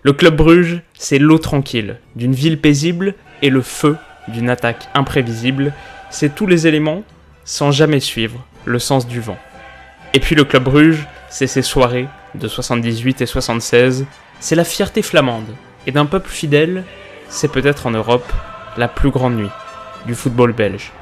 Le Club Bruges, c'est l'eau tranquille d'une ville paisible et le feu d'une attaque imprévisible. C'est tous les éléments sans jamais suivre le sens du vent. Et puis le Club Bruges, c'est ses soirées de 78 et 76. C'est la fierté flamande. Et d'un peuple fidèle, c'est peut-être en Europe la plus grande nuit du football belge.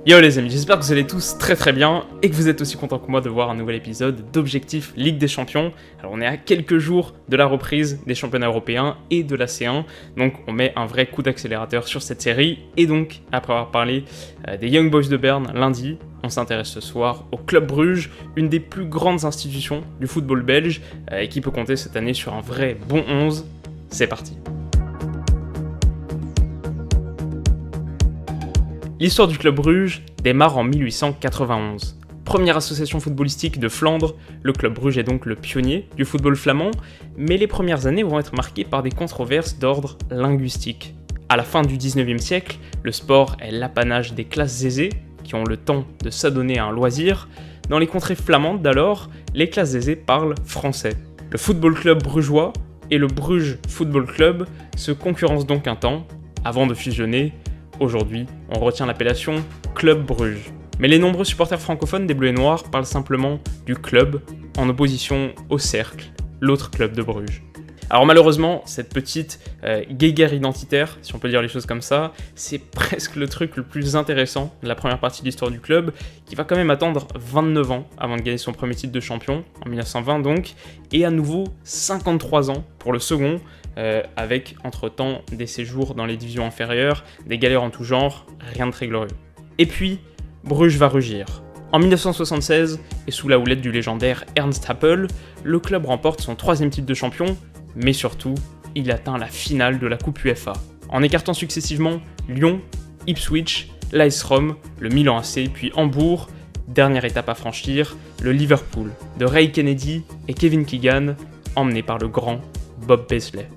Yo les amis, j'espère que vous allez tous très bien et que vous êtes aussi contents que moi de voir un nouvel épisode d'Objectif Ligue des Champions. Alors on est à quelques jours de la reprise des championnats européens et de la C1, donc on met un vrai coup d'accélérateur sur cette série. Et donc, après avoir parlé des Young Boys de Berne lundi, on s'intéresse ce soir au Club Bruges, une des plus grandes institutions du football belge et qui peut compter cette année sur un vrai bon 11. C'est parti. L'histoire du Club Bruges démarre en 1891. Première association footballistique de Flandre, le Club Bruges est donc le pionnier du football flamand, mais les premières années vont être marquées par des controverses d'ordre linguistique. À la fin du 19e siècle, le sport est l'apanage des classes aisées, qui ont le temps de s'adonner à un loisir. Dans les contrées flamandes d'alors, les classes aisées parlent français. Le football club brugeois et le Bruges Football Club se concurrencent donc un temps, avant de fusionner. Aujourd'hui, on retient l'appellation Club Bruges. Mais les nombreux supporters francophones des Bleus et Noirs parlent simplement du club, en opposition au Cercle, l'autre club de Bruges. Alors malheureusement, cette petite guéguerre identitaire, si on peut dire les choses comme ça, c'est presque le truc le plus intéressant de la première partie de l'histoire du club, qui va quand même attendre 29 ans avant de gagner son premier titre de champion, en 1920 donc, et à nouveau 53 ans pour le second, avec entre-temps des séjours dans les divisions inférieures, des galères en tout genre, rien de très glorieux. Et puis, Bruges va rugir. En 1976, et sous la houlette du légendaire Ernst Happel, le club remporte son 3e titre de champion, mais surtout, il atteint la finale de la Coupe UEFA, en écartant successivement Lyon, Ipswich, l'AS Rome, le Milan AC, puis Hambourg. Dernière étape à franchir, le Liverpool de Ray Kennedy et Kevin Keegan, emmené par le grand Bob Paisley.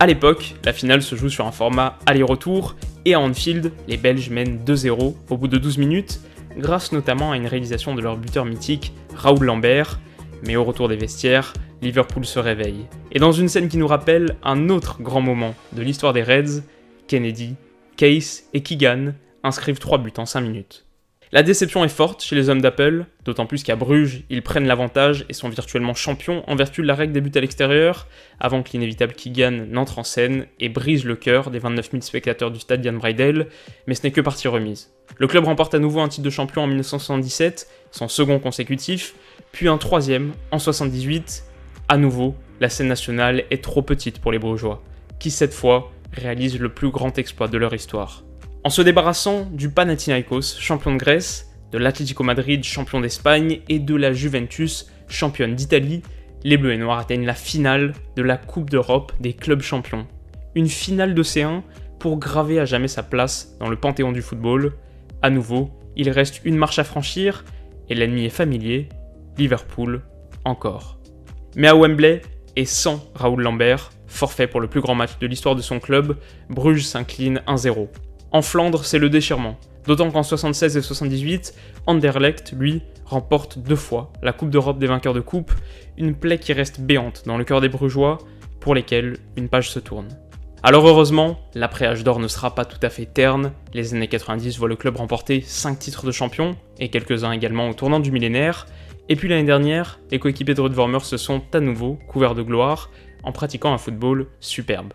A l'époque, la finale se joue sur un format aller-retour, et à Anfield, les Belges mènent 2-0 au bout de 12 minutes, grâce notamment à une réalisation de leur buteur mythique, Raoul Lambert. Mais au retour des vestiaires, Liverpool se réveille. Et dans une scène qui nous rappelle un autre grand moment de l'histoire des Reds, Kennedy, Case et Keegan inscrivent 3 buts en 5 minutes. La déception est forte chez les hommes d'Apple, d'autant plus qu'à Bruges, ils prennent l'avantage et sont virtuellement champions en vertu de la règle des buts à l'extérieur, avant que l'inévitable Keegan n'entre en scène et brise le cœur des 29 000 spectateurs du stade Jan Breydel, mais ce n'est que partie remise. Le club remporte à nouveau un titre de champion en 1977, son second consécutif, puis un 3e en 1978. À nouveau, la scène nationale est trop petite pour les Brugeois, qui cette fois réalisent le plus grand exploit de leur histoire. En se débarrassant du Panathinaikos, champion de Grèce, de l'Atlético Madrid, champion d'Espagne, et de la Juventus, championne d'Italie, les Bleus et Noirs atteignent la finale de la Coupe d'Europe des clubs champions. Une finale de C1 pour graver à jamais sa place dans le panthéon du football. À nouveau, il reste une marche à franchir, et l'ennemi est familier, Liverpool, encore. Mais à Wembley, et sans Raoul Lambert, forfait pour le plus grand match de l'histoire de son club, Bruges s'incline 1-0. En Flandre, c'est le déchirement, d'autant qu'en 76 et 78, Anderlecht, lui, remporte 2 fois la Coupe d'Europe des vainqueurs de coupe, une plaie qui reste béante dans le cœur des Brugeois, pour lesquels une page se tourne. Alors heureusement, l'après-âge d'or ne sera pas tout à fait terne, les années 90 voient le club remporter 5 titres de champion, et quelques-uns également au tournant du millénaire, et puis l'année dernière, les coéquipiers de Ruud Vormer se sont à nouveau couverts de gloire, en pratiquant un football superbe.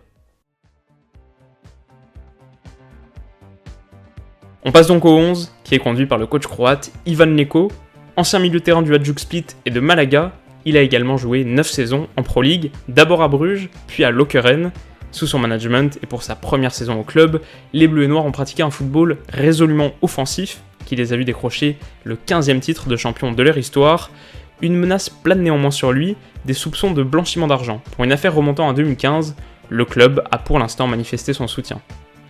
On passe donc au 11, qui est conduit par le coach croate Ivan Leko. Ancien milieu de terrain du Hajduk Split et de Malaga, il a également joué 9 saisons en Pro League, d'abord à Bruges, puis à Lokeren. Sous son management et pour sa première saison au club, les Bleus et Noirs ont pratiqué un football résolument offensif, qui les a vus décrocher le 15e titre de champion de leur histoire. Une menace plane néanmoins sur lui, des soupçons de blanchiment d'argent. Pour une affaire remontant à 2015, le club a pour l'instant manifesté son soutien.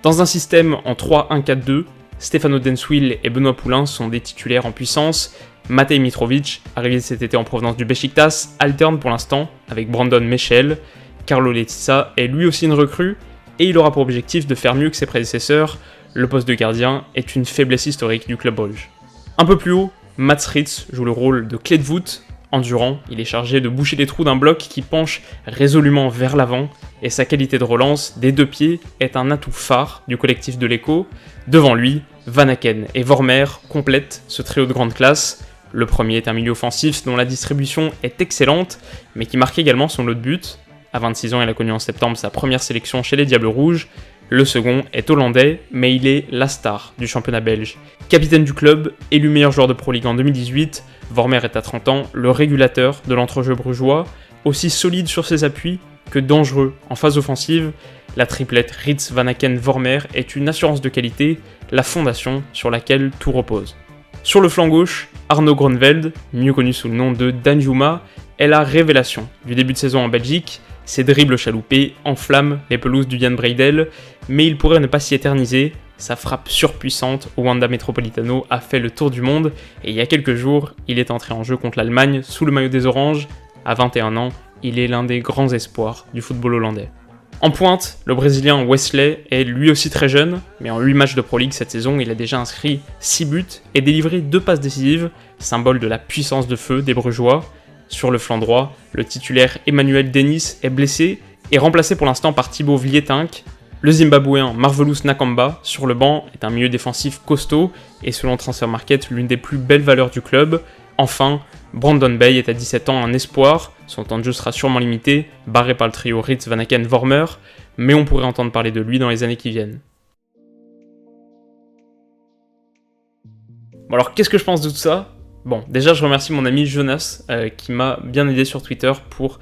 Dans un système en 3-1-4-2, Stefano Denswil et Benoît Poulain sont des titulaires en puissance. Matej Mitrovic, arrivé cet été en provenance du Beşiktaş, alterne pour l'instant avec Brandon Michel. Carlo Letizia est lui aussi une recrue, et il aura pour objectif de faire mieux que ses prédécesseurs. Le poste de gardien est une faiblesse historique du club rouge. Un peu plus haut, Mats Ritz joue le rôle de clé de voûte. Endurant, il est chargé de boucher les trous d'un bloc qui penche résolument vers l'avant, et sa qualité de relance des 2 pieds est un atout phare du collectif de l'Echo. Devant lui, Van Aken et Vormer complètent ce trio de grande classe. Le premier est un milieu offensif dont la distribution est excellente, mais qui marque également son lot de buts. À 26 ans, il a connu en septembre sa première sélection chez les Diables Rouges. Le second est hollandais, mais il est la star du championnat belge. Capitaine du club, élu meilleur joueur de Pro League en 2018, Vormer est à 30 ans le régulateur de l'entrejeu brugeois, aussi solide sur ses appuis que dangereux en phase offensive. La triplette Ritz, Van Aken, Vormer est une assurance de qualité, la fondation sur laquelle tout repose. Sur le flanc gauche, Arno Gronveld, mieux connu sous le nom de Danjuma, est la révélation du début de saison en Belgique. Ses dribbles chaloupés enflamment les pelouses du Jan Breydel, mais il pourrait ne pas s'y éterniser. Sa frappe surpuissante au Wanda Metropolitano a fait le tour du monde, et il y a quelques jours, il est entré en jeu contre l'Allemagne sous le maillot des Oranges. À 21 ans, il est l'un des grands espoirs du football hollandais. En pointe, le Brésilien Wesley est lui aussi très jeune, mais en 8 matchs de Pro League cette saison, il a déjà inscrit 6 buts et délivré 2 passes décisives, symbole de la puissance de feu des Brugeois. Sur le flanc droit, le titulaire Emmanuel Dennis est blessé et remplacé pour l'instant par Thibaut Vietinck. Le Zimbabwéen Marvelous Nakamba, sur le banc, est un milieu défensif costaud et selon Transfer Market, l'une des plus belles valeurs du club. Enfin, Brandon Bay est à 17 ans un espoir, son temps de jeu sera sûrement limité, barré par le trio Ritz, Van Aken, Vormer, mais on pourrait entendre parler de lui dans les années qui viennent. Bon alors, qu'est-ce que je pense de tout ça ? Bon, déjà je remercie mon ami Jonas qui m'a bien aidé sur Twitter pour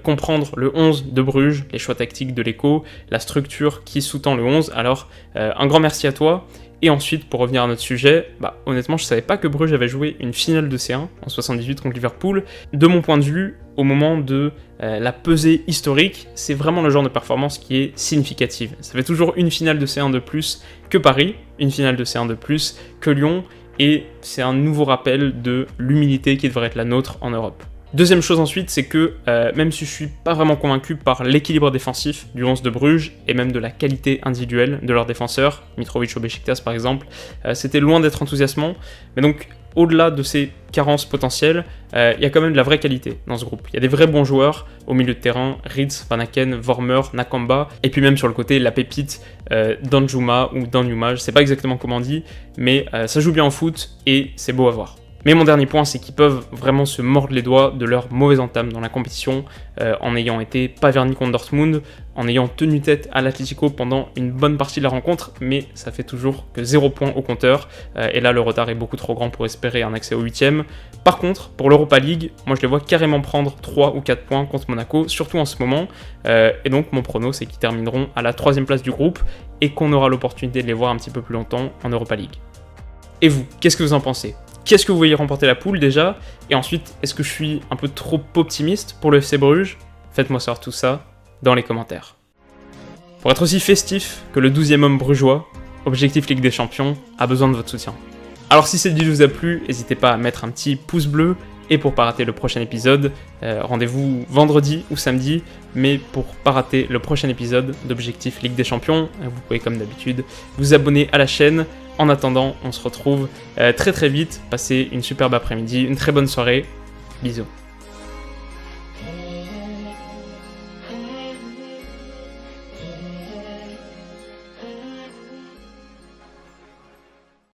comprendre le 11 de Bruges, les choix tactiques de l'Echo, la structure qui sous-tend le 11, alors un grand merci à toi. Et ensuite, pour revenir à notre sujet, honnêtement je savais pas que Bruges avait joué une finale de C1 en 78 contre Liverpool. De mon point de vue, au moment de la pesée historique, c'est vraiment le genre de performance qui est significative. Ça fait toujours une finale de C1 de plus que Paris, une finale de C1 de plus que Lyon, et c'est un nouveau rappel de l'humilité qui devrait être la nôtre en Europe. Deuxième chose ensuite, c'est que même si je suis pas vraiment convaincu par l'équilibre défensif du 11 de Bruges, et même de la qualité individuelle de leurs défenseurs, Mitrovic au Beşiktaş par exemple, c'était loin d'être enthousiasmant, mais donc au-delà de ces carences potentielles, il y a quand même de la vraie qualité dans ce groupe. Il y a des vrais bons joueurs au milieu de terrain, Ritz, Van Aken, Vormer, Nakamba, et puis même sur le côté, la pépite Danjuma ou Danjuma, je sais pas exactement comment on dit, mais ça joue bien en foot et c'est beau à voir. Mais mon dernier point, c'est qu'ils peuvent vraiment se mordre les doigts de leur mauvaise entame dans la compétition, en ayant été pas vernis contre Dortmund, en ayant tenu tête à l'Atlético pendant une bonne partie de la rencontre, mais ça fait toujours que 0 points au compteur, et là le retard est beaucoup trop grand pour espérer un accès au 8ème. Par contre, pour l'Europa League, moi je les vois carrément prendre 3 ou 4 points contre Monaco, surtout en ce moment, et donc mon prono c'est qu'ils termineront à la 3ème place du groupe, et qu'on aura l'opportunité de les voir un petit peu plus longtemps en Europa League. Et vous, qu'est-ce que vous en pensez ? Qu'est-ce que vous voyez remporter la poule déjà ? Et ensuite, est-ce que je suis un peu trop optimiste pour le FC Bruges ? Faites-moi savoir tout ça dans les commentaires. Pour être aussi festif que le 12e homme brugeois, Objectif Ligue des Champions a besoin de votre soutien. Alors si cette vidéo vous a plu, n'hésitez pas à mettre un petit pouce bleu, et pour pas rater le prochain épisode, rendez-vous vendredi ou samedi, mais pour pas rater le prochain épisode d'Objectif Ligue des Champions, vous pouvez comme d'habitude vous abonner à la chaîne. En attendant, on se retrouve très très vite, passez une superbe après-midi, une très bonne soirée, bisous.